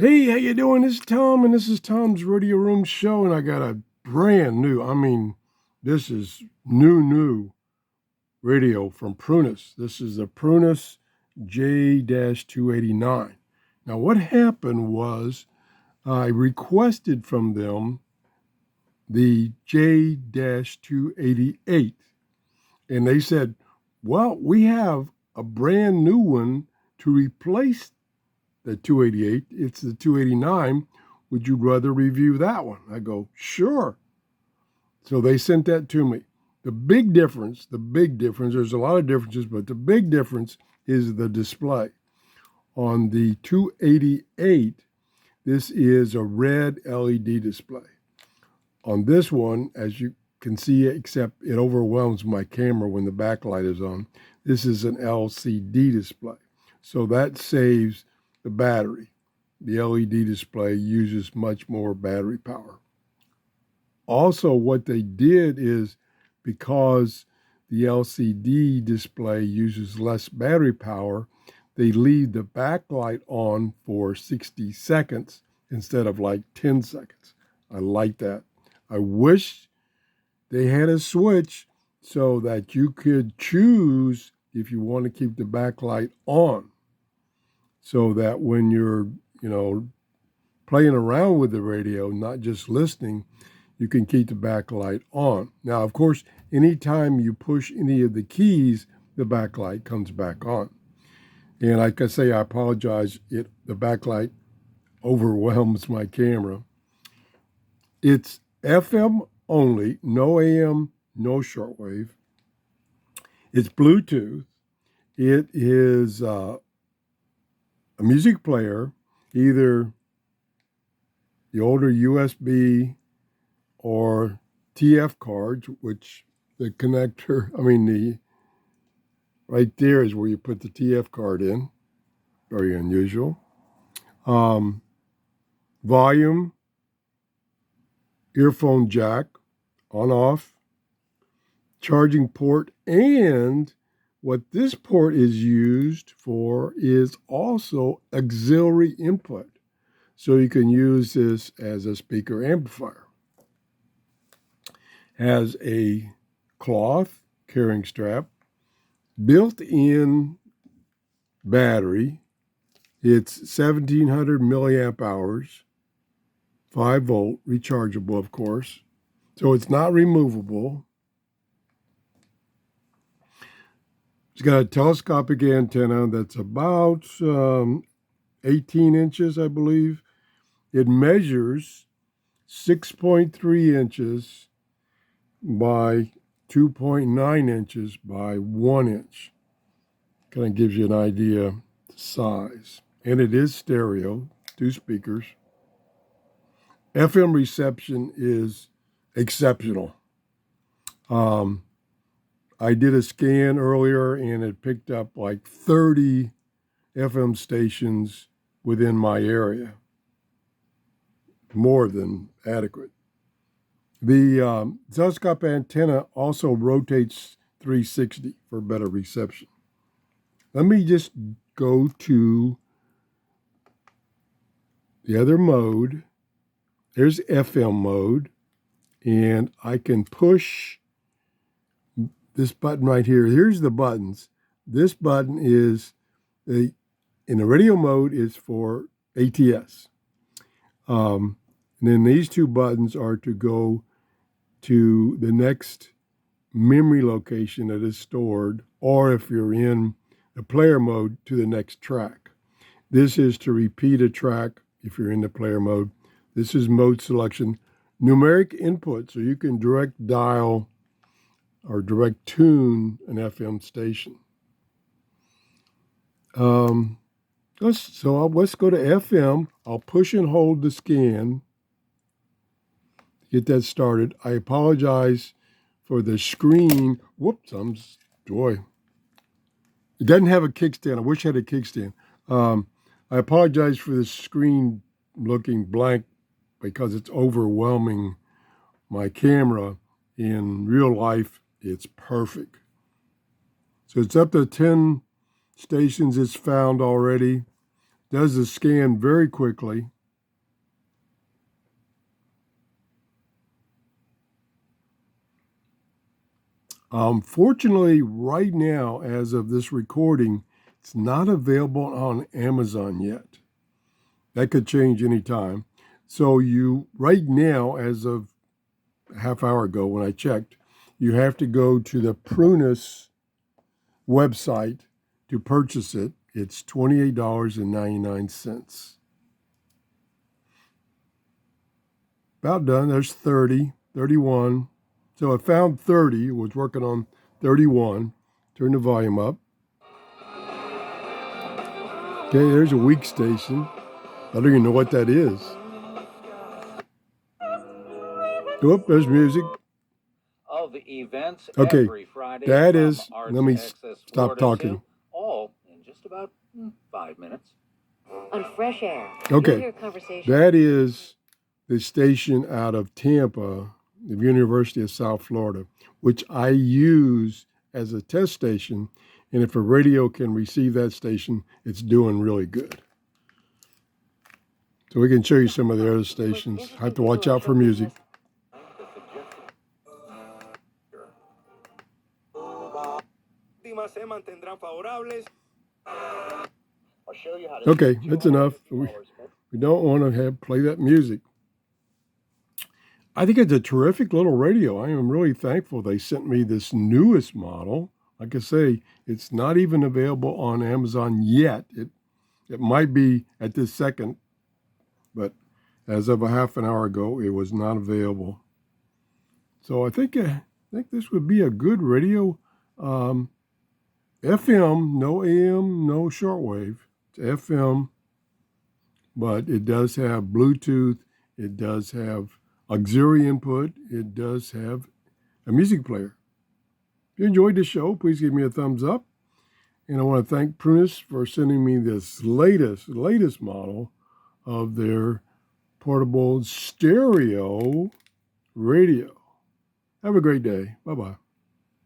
Hey, how you doing? This is Tom, and this is Tom's Radio Room Show, and I got a brand new, this is new radio from Prunus. This is the Prunus J-289. Now, what happened was I requested from them the J-288, and they said, well, we have a brand new one to replace the 288. It's the 289. Would you rather review that one? I go, sure. So they sent that to me. The big difference, there's a lot of differences, but the big difference is the display. On the 288, this is a red LED display. On this one, as you can see, except it overwhelms my camera when the backlight is on, this is an LCD display. So that saves the battery. The LED display uses much more battery power. Also, what they did is, because the LCD display uses less battery power, they leave the backlight on for 60 seconds instead of like 10 seconds. I like that. I wish they had a switch so that you could choose if you want to keep the backlight on, so that when you're, playing around with the radio, not just listening, you can keep the backlight on. Now, of course, anytime you push any of the keys, the backlight comes back on. And like I say, I apologize, the backlight overwhelms my camera. It's FM only, no AM, no shortwave. It's Bluetooth. It is a music player, either the older USB or TF cards, which the connector, right there is where you put the TF card in. Very unusual. Volume, earphone jack, on off, charging port, and what this port is used for is also auxiliary input. So you can use this as a speaker amplifier. Has a cloth carrying strap, built-in battery. It's 1700 milliamp hours, 5 volt, rechargeable, of course. So it's not removable. It's got a telescopic antenna that's about 18 inches, I believe. It measures 6.3 inches by 2.9 inches by 1 inch. Kind of gives you an idea of the size. And it is stereo, 2 speakers. FM reception is exceptional. I did a scan earlier and it picked up like 30 FM stations within my area. More than adequate. The telescope antenna also rotates 360 for better reception. Let me just go to the other mode. There's FM mode, and I can push this button right here. Here's the buttons. This button is, in the radio mode, is for ATS. And then these 2 buttons are to go to the next memory location that is stored, or if you're in the player mode, to the next track. This is to repeat a track if you're in the player mode. This is mode selection. Numeric input, so you can direct dial or direct tune an FM station. Let's go to FM. I'll push and hold the scan. Get that started. I apologize for the screen. Whoops, It doesn't have a kickstand. I wish it had a kickstand. I apologize for the screen looking blank because it's overwhelming my camera. In real life, it's perfect. So it's up to 10 stations it's found already. Does the scan very quickly. Fortunately, right now, as of this recording, it's not available on Amazon yet. That could change anytime. So right now, as of a half hour ago when I checked, you have to go to the Prunus website to purchase it. It's $28.99. About done. There's 30, 31. So I found 30, was working on 31. Turn the volume up. Okay, there's a weak station. I don't even know what that is. Oop, there's music. Of the events Okay, every Friday that is, Arts let me Access stop Florida talking. 2, all in just about 5 minutes. On Fresh Air. Okay, that is the station out of Tampa, the University of South Florida, which I use as a test station. And if a radio can receive that station, it's doing really good. So we can show you some of the other stations. I have to watch out for music. Okay, that's enough. We don't want to play that music. I think it's a terrific little radio. I am really thankful they sent me this newest model. Like I say, it's not even available on Amazon yet. It might be at this second, but as of a half an hour ago, it was not available. So I think this would be a good radio. FM, no AM, no shortwave. It's FM, but it does have Bluetooth. It does have auxiliary input. It does have a music player. If you enjoyed the show, please give me a thumbs up. And I want to thank Prunus for sending me this latest model of their portable stereo radio. Have a great day. Bye-bye.